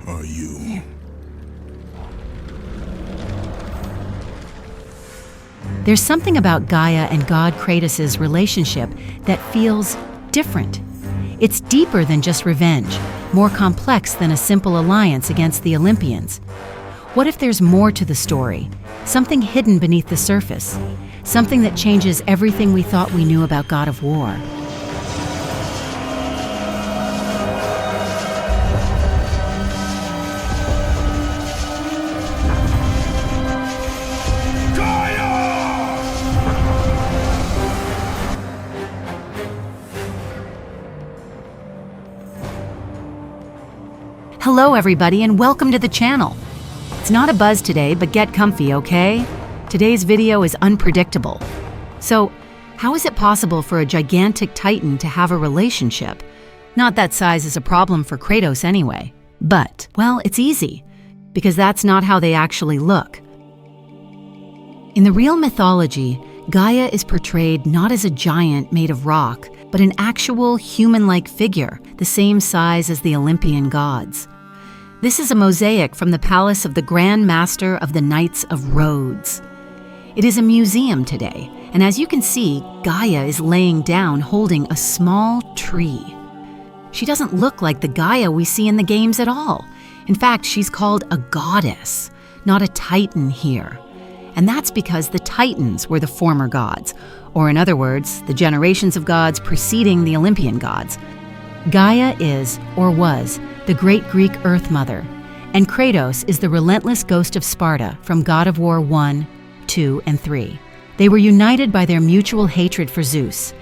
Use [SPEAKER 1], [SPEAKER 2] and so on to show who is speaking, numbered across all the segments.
[SPEAKER 1] are you?
[SPEAKER 2] There's something about Gaia and God Kratos' relationship that feels different. It's deeper than just revenge, more complex than a simple alliance against the Olympians. What if there's more to the story? Something hidden beneath the surface? Something that changes everything we thought we knew about God of War? Hello everybody and welcome to the channel. It's not a buzz today, but get comfy, okay? Today's video is unpredictable. So, how is it possible for a gigantic titan to have a relationship? Not that size is a problem for Kratos anyway. But, well, it's easy, because that's not how they actually look. In the real mythology, Gaia is portrayed not as a giant made of rock, but an actual human-like figure, the same size as the Olympian gods. This is a mosaic from the palace of the Grand Master of the Knights of Rhodes. It is a museum today, and as you can see, Gaia is laying down holding a small tree. She doesn't look like the Gaia we see in the games at all. In fact, she's called a goddess, not a titan here. And that's because the Titans were the former gods, or in other words, the generations of gods preceding the Olympian gods. Gaia is, or was, the great Greek Earth Mother, and Kratos is the relentless ghost of Sparta from God of War 1, 2, and 3. They were united by their mutual hatred for Zeus.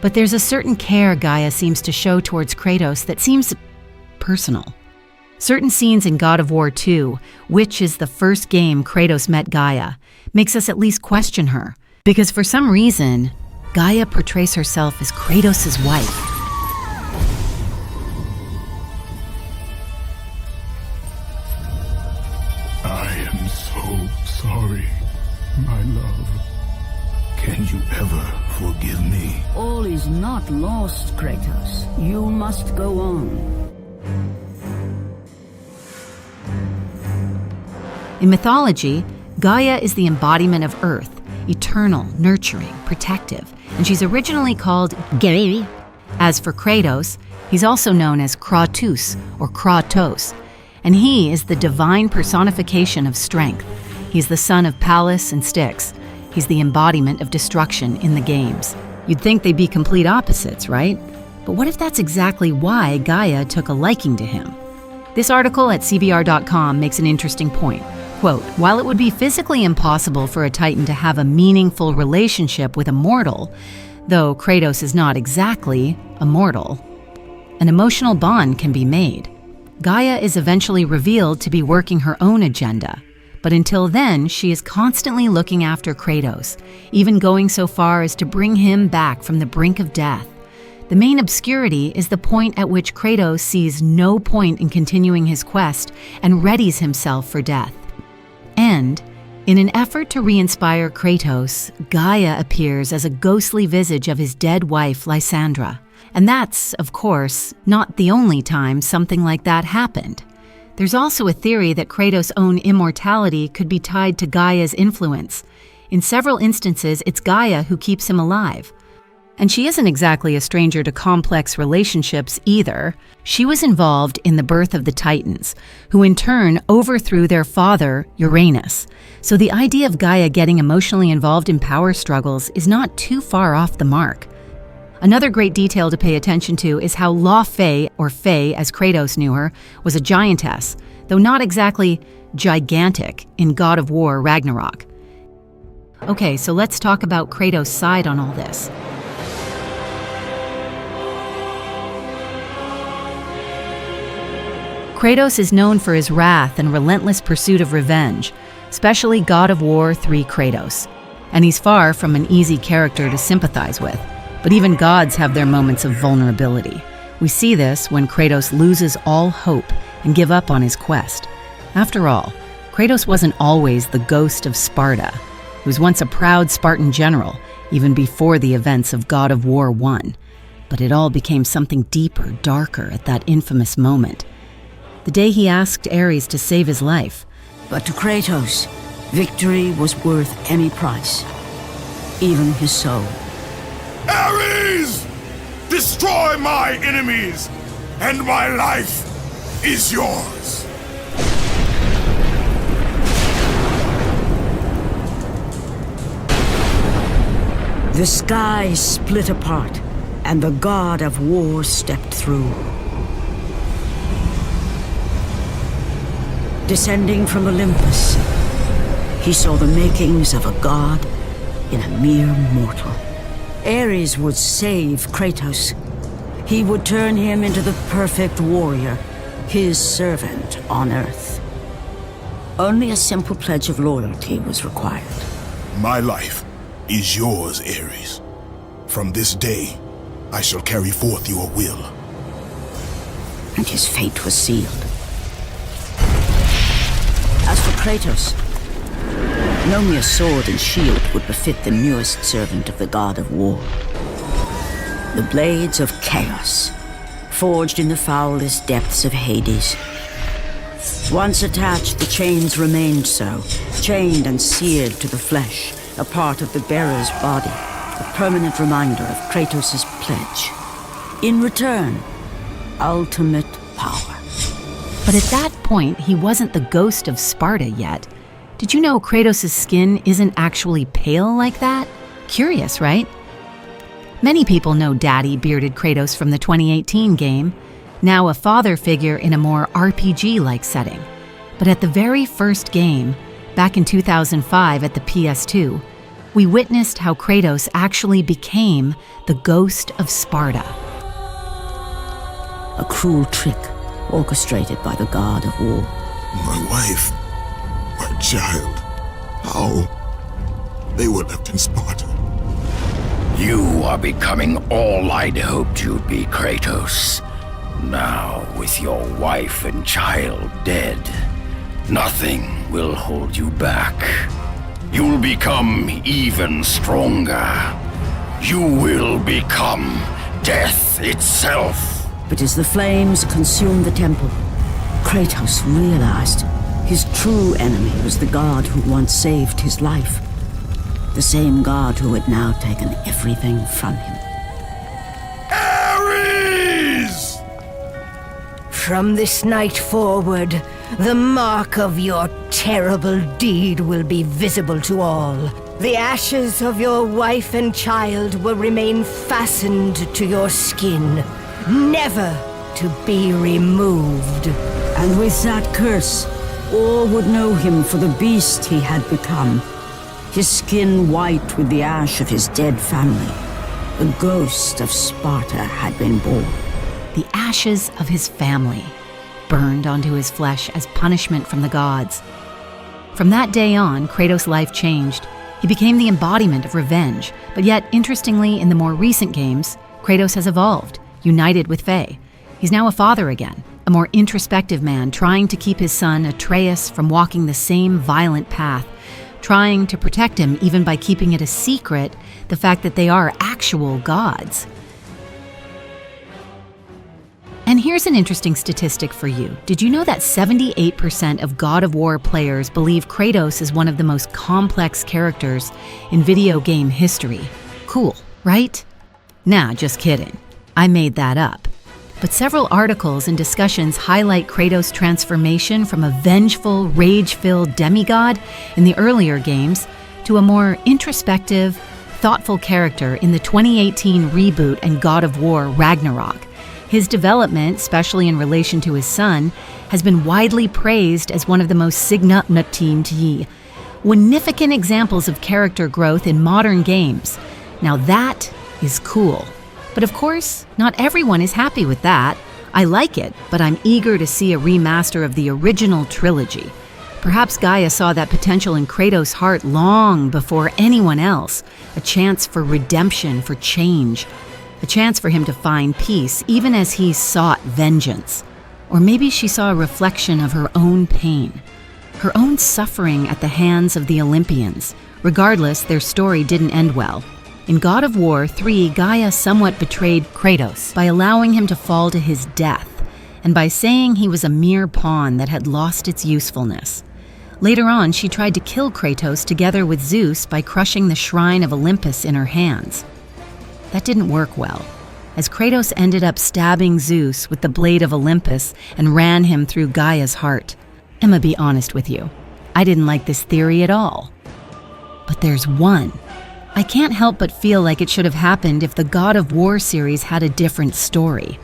[SPEAKER 2] But there's a certain care Gaia seems to show towards Kratos that seems personal. Certain scenes in God of War 2, which is the first game Kratos met Gaia, makes us at least question her, because for some reason, Gaia portrays herself as Kratos' wife.
[SPEAKER 1] I am so sorry, my love. Can you ever forgive me?
[SPEAKER 3] All is not lost, Kratos. You must go on.
[SPEAKER 2] In mythology, Gaia is the embodiment of Earth, eternal, nurturing, protective, and she's originally called Gaia. As for Kratos, he's also known as Kratos or Kratos, and he is the divine personification of strength. He's the son of Pallas and Styx. He's the embodiment of destruction in the games. You'd think they'd be complete opposites, right? But what if that's exactly why Gaia took a liking to him? This article at CBR.com makes an interesting point. Quote, while it would be physically impossible for a Titan to have a meaningful relationship with a mortal, though Kratos is not exactly a mortal, an emotional bond can be made. Gaia is eventually revealed to be working her own agenda, but until then, she is constantly looking after Kratos, even going so far as to bring him back from the brink of death. The main obscurity is the point at which Kratos sees no point in continuing his quest and readies himself for death. And, in an effort to re-inspire Kratos, Gaia appears as a ghostly visage of his dead wife, Lysandra. And that's, of course, not the only time something like that happened. There's also a theory that Kratos' own immortality could be tied to Gaia's influence. In several instances, it's Gaia who keeps him alive. And she isn't exactly a stranger to complex relationships either. She was involved in the birth of the Titans, who in turn overthrew their father, Uranus. So the idea of Gaia getting emotionally involved in power struggles is not too far off the mark. Another great detail to pay attention to is how Louy, or Faye as Kratos knew her, was a giantess, though not exactly gigantic in God of War Ragnarok. Okay, so let's talk about Kratos' side on all this. Kratos is known for his wrath and relentless pursuit of revenge, especially God of War 3 Kratos. And he's far from an easy character to sympathize with. But even gods have their moments of vulnerability. We see this when Kratos loses all hope and gives up on his quest. After all, Kratos wasn't always the ghost of Sparta. He was once a proud Spartan general, even before the events of God of War 1. But it all became something deeper, darker at that infamous moment. the day he asked Ares to save his life.
[SPEAKER 3] But to Kratos, victory was worth any price, even his soul.
[SPEAKER 1] Ares! Destroy my enemies, and my life is yours.
[SPEAKER 3] The sky split apart, and the god of war stepped through. Descending from Olympus, he saw the makings of a god in a mere mortal. Ares would save Kratos. He would turn him into the perfect warrior, his servant on Earth. Only a simple pledge of loyalty was required.
[SPEAKER 1] My life is yours, Ares. From this day, I shall carry forth your will.
[SPEAKER 3] And his fate was sealed. As for Kratos, no mere sword and shield would befit the newest servant of the god of war. The blades of chaos, forged in the foulest depths of Hades. Once attached, the chains remained so, chained and seared to the flesh, a part of the bearer's body, a permanent reminder of Kratos' pledge. In return, ultimate power.
[SPEAKER 2] But at that point, he wasn't the ghost of Sparta yet. Did you know Kratos' skin isn't actually pale like that? Curious, right? Many people know Daddy Bearded Kratos from the 2018 game, now a father figure in a more RPG-like setting. But at the very first game, back in 2005 at the PS2, we witnessed how Kratos actually became the ghost of Sparta.
[SPEAKER 3] A cruel trick orchestrated by the god of war.
[SPEAKER 1] My wife, my child, how? They were left in Sparta.
[SPEAKER 4] You are becoming all I'd hoped you'd be, Kratos. Now, with your wife and child dead, nothing will hold you back. You'll become even stronger. You will become death itself.
[SPEAKER 3] But as the flames consumed the temple, Kratos realized his true enemy was the god who once saved his life. The same god who had now taken everything from him.
[SPEAKER 1] Ares!
[SPEAKER 5] From this night forward, the mark of your terrible deed will be visible to all. The ashes of your wife and child will remain fastened to your skin, never to be removed.
[SPEAKER 3] And with that curse, all would know him for the beast he had become. His skin white with the ash of his dead family. The ghost of Sparta had been born.
[SPEAKER 2] The ashes of his family, burned onto his flesh as punishment from the gods. From that day on, Kratos' life changed. He became the embodiment of revenge, but yet, interestingly, in the more recent games, Kratos has evolved, united with Faye. He's now a father again, a more introspective man trying to keep his son Atreus from walking the same violent path, trying to protect him even by keeping it a secret, the fact that they are actual gods. And here's an interesting statistic for you. Did you know that 78% of God of War players believe Kratos is one of the most complex characters in video game history? Cool, right? Nah, just kidding. I made that up. But several articles and discussions highlight Kratos' transformation from a vengeful, rage-filled demigod in the earlier games to a more introspective, thoughtful character in the 2018 reboot and God of War Ragnarok. His development, especially in relation to his son, has been widely praised as one of the most significant examples of character growth in modern games. Now that is cool. But of course, not everyone is happy with that. I like it, but I'm eager to see a remaster of the original trilogy. Perhaps Gaia saw that potential in Kratos' heart long before anyone else, a chance for redemption, for change, a chance for him to find peace even as he sought vengeance. Or maybe she saw a reflection of her own pain, her own suffering at the hands of the Olympians. Regardless, their story didn't end well. In God of War 3, Gaia somewhat betrayed Kratos by allowing him to fall to his death, and by saying he was a mere pawn that had lost its usefulness. Later on, she tried to kill Kratos together with Zeus by crushing the shrine of Olympus in her hands. That didn't work well, as Kratos ended up stabbing Zeus with the blade of Olympus and ran him through Gaia's heart. I'ma be honest with you, I didn't like this theory at all. But there's one. I can't help but feel like it should have happened if the God of War series had a different story.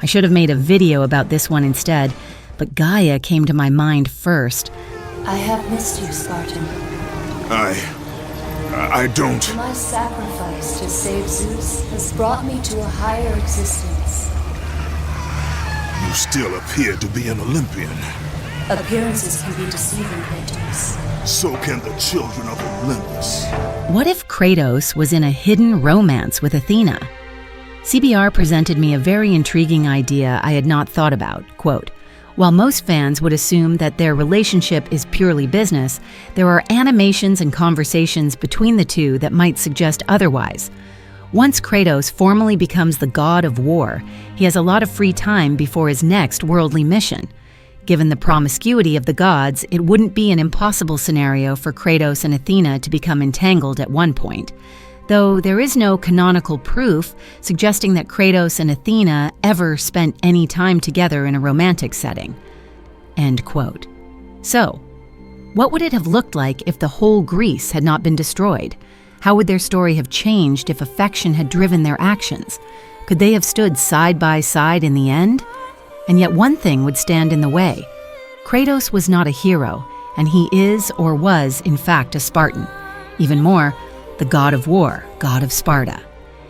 [SPEAKER 2] I should have made a video about this one instead, but Gaia came to my mind first.
[SPEAKER 6] I have missed you, Spartan.
[SPEAKER 1] I don't.
[SPEAKER 6] My sacrifice to save Zeus has brought me to a higher existence.
[SPEAKER 1] You still appear to be an Olympian.
[SPEAKER 6] Appearances can be deceiving, Kratos.
[SPEAKER 1] So can the children of Olympus.
[SPEAKER 2] What if Kratos was in a hidden romance with Athena? CBR presented me a very intriguing idea I had not thought about. Quote, "While most fans would assume that their relationship is purely business, there are animations and conversations between the two that might suggest otherwise. Once Kratos formally becomes the god of war, he has a lot of free time before his next worldly mission. Given the promiscuity of the gods, it wouldn't be an impossible scenario for Kratos and Athena to become entangled at one point, though there is no canonical proof suggesting that Kratos and Athena ever spent any time together in a romantic setting." End quote. So, what would it have looked like if the whole Greece had not been destroyed? How would their story have changed if affection had driven their actions? Could they have stood side by side in the end? And yet one thing would stand in the way. Kratos was not a hero, and he is or was, in fact, a Spartan. Even more, the god of war, god of Sparta.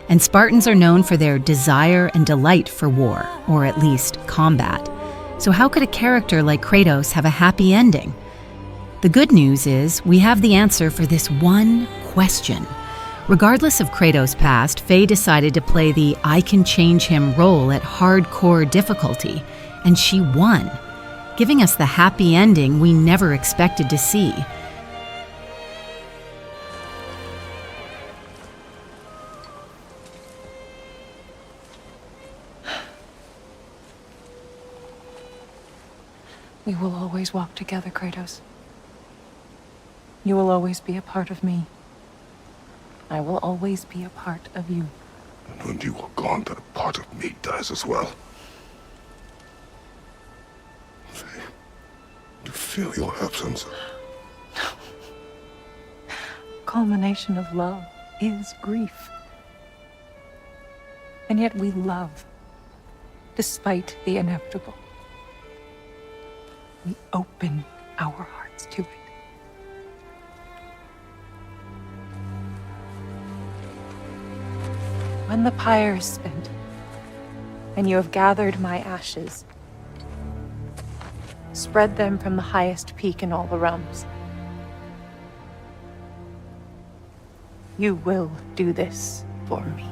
[SPEAKER 2] And Spartans are known for their desire and delight for war, or at least combat. So how could a character like Kratos have a happy ending? The good news is we have the answer for this one question. Regardless of Kratos' past, Faye decided to play the I can change him role at hardcore difficulty, and she won, giving us the happy ending we never expected to see.
[SPEAKER 7] We will always walk together, Kratos. You will always be a part of me. I will always be a part of you.
[SPEAKER 1] And when you are gone, that part of me dies as well. Faye, you feel your absence.
[SPEAKER 7] Culmination of love is grief. And yet we love, despite the inevitable. We open our hearts to it. When the pyre is spent, and you have gathered my ashes, spread them from the highest peak in all the realms. You will do this for me.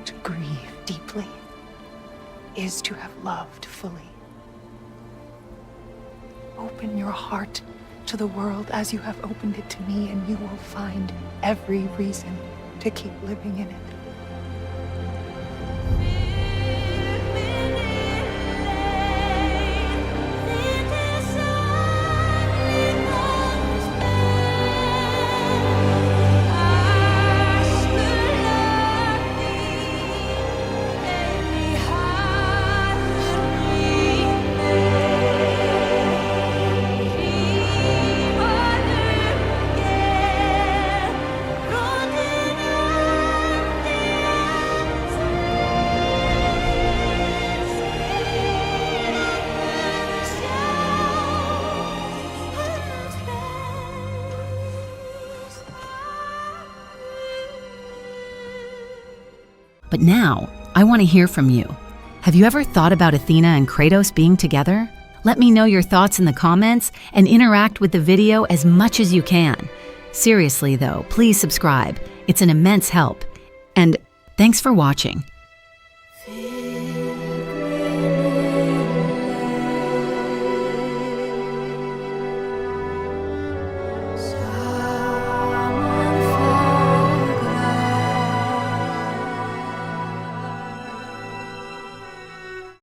[SPEAKER 7] To grieve deeply is to have loved fully. Open your heart to the world as you have opened it to me, and you will find every reason to keep living in it.
[SPEAKER 2] But now, I want to hear from you. Have you ever thought about Athena and Kratos being together? Let me know your thoughts in the comments and interact with the video as much as you can. Seriously though, please subscribe. It's an immense help. And thanks for watching.